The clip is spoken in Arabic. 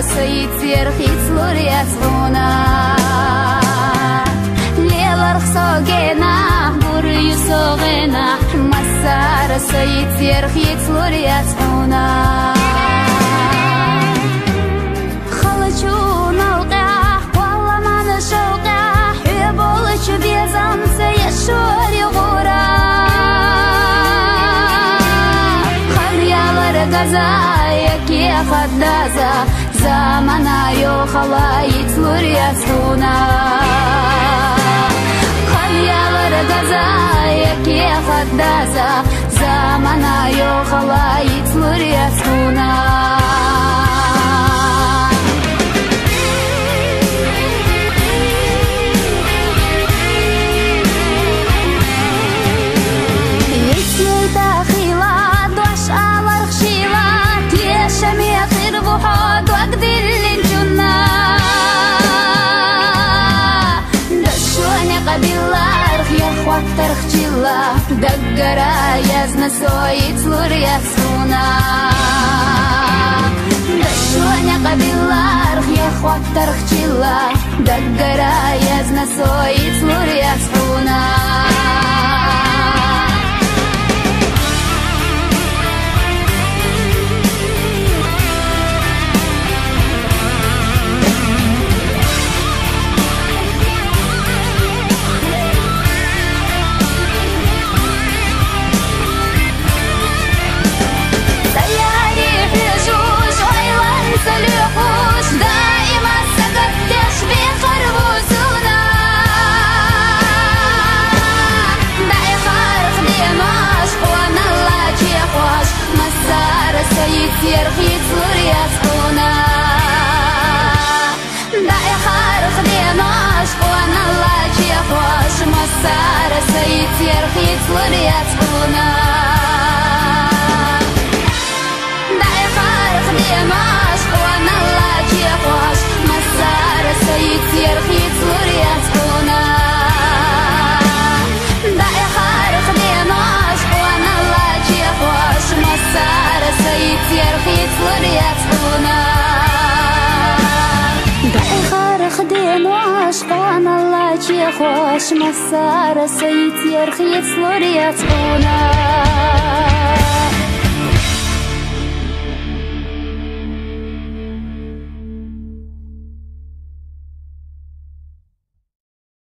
سيتير خيت لوريا تغونا ليلر خصوغينا بوري صوغينا مسار سيتير خيت لوريا تغونا خلچونا القاح والله ما نشوقع حبولش بيزم سيشوري غورا خليالر غزايك يا خدازة زمانا يو خلايت لوريا تغونا خليالر غزايك يا خدازة زمانا يو خلايت لوريا تغونا ترخجلا دقرا يزن سويت لوريا سونا دشوني قبيلا رخي اخوات ترخجلا دقرا يزن سويت لوريا سونا سيتير خيت لوريا تغونا داعي خارق ديناش وانا الله جيخواش مسار سيتير خيت لوريا تغونا داعي خارق ديناش وانا الله جيخواش مسار سيتير خيت لوريا تغونا داعي خارق ديناش وانا الله جيخواش مسار سيتير خيت لوريا تغونا داعي خارق دين وعشقان الله جيخواش مسار سيتير خيت لوريا تغونا